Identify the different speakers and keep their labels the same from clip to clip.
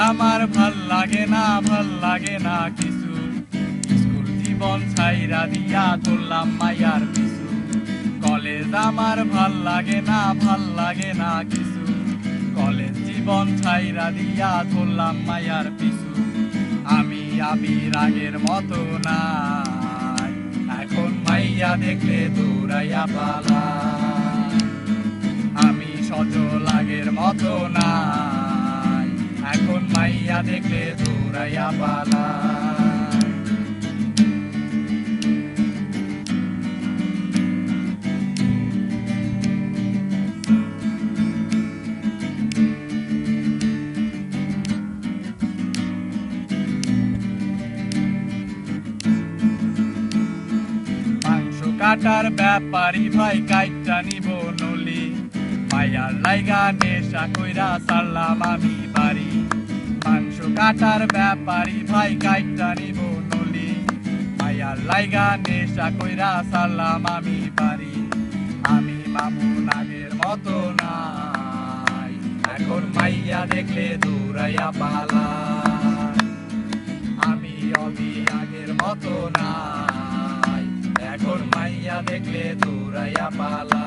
Speaker 1: আমার ভাল লাগে না কিছু, স্কুল জীবন ছাইরা দিয়া ধরলাম মাইয়ার পিছু। কলেজ আমার ভাল লাগে না কিছু, কলেজ জীবন ছাইরা দিয়া ধরলাম মাইয়ার পিছু। আমি আবির আগের মতো নাই, এখন মাইয়া দেখলে দৌড়াইয়া পালাই। আমি সজল আগের মতো নাই, এখন মাইয়া দেখলে দৌড়াইয়া পালাই। কাটার ব্যাপারী ভাই কাইটা নিব নলি, মায়ার লাইগা নেশা কইরা সারলাম আমি বাড়ি। মাংস কাটার ব্যাপারী ভাই কাইটা নিব নলি, মায়ার লাইগা নেশা কইরা সারলাম আমি বাড়ি। আমি মামুন আগের মতো নাই, এখন মাইয়া দেখলে দৌড়াইয়া পালাই। আমি অবি আগের মতো নাই, এখন মাইয়া দেখলে দৌড়াইয়া পালাই।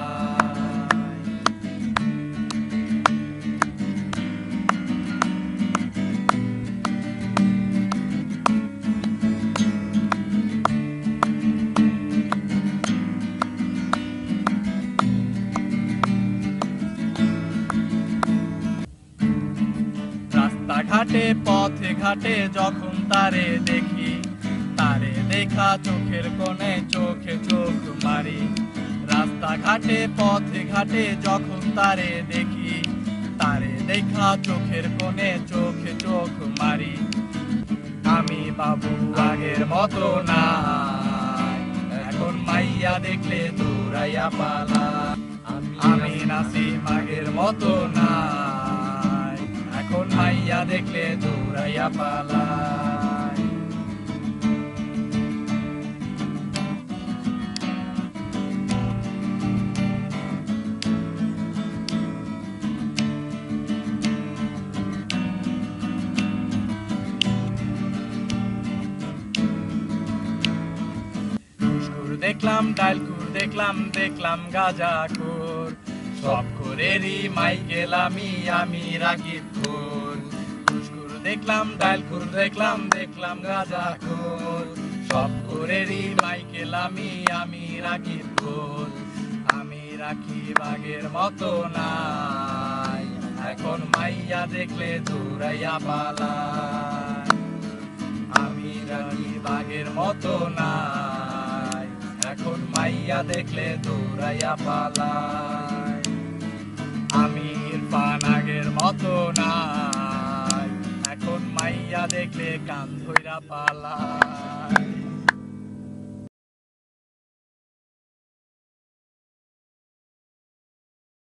Speaker 1: রাস্তাঘাটে পথে ঘাটে যখন তারে দেখি, তারে দেখা চোখের কোণে চোখে চোখ মারি। রাস্তাঘাটে পথে ঘাটে যখন তারে দেখি, তারে দেখা চোখের কোণে চোখে চোখ মারি। আমি বাবু আগের মতো নাই, এখন মাইয়া দেখলে দৌড়াইয়া পালাই। আমি নাসিম আগের মতো নাই, এখন মাইয়া দেখলে দৌড়াইয়া পালাই। দেখলাম ডালকুর দেখলাম গাঁজাখোর, সব খোরেরই মাইকেল আমি রাকিব খোর। ঘুষখোর দেখলাম ডালকুর দেখলাম গাঁজাখোর, সব খোরেরই মাইকেল আমি রাকিব খোর। আমি রাকিব আগের মতো নাই, এখন মাইয়া দেখলে দৌড়াইয়া পালাই। আমি রাকিব আগের মতো নাই, এখন মাইয়া দেখলে দৌড়াইয়া পালাই। আমি ইরফান আগের মতো নাই, এখন মাইয়া দেখলে কান ধইরা পালাই।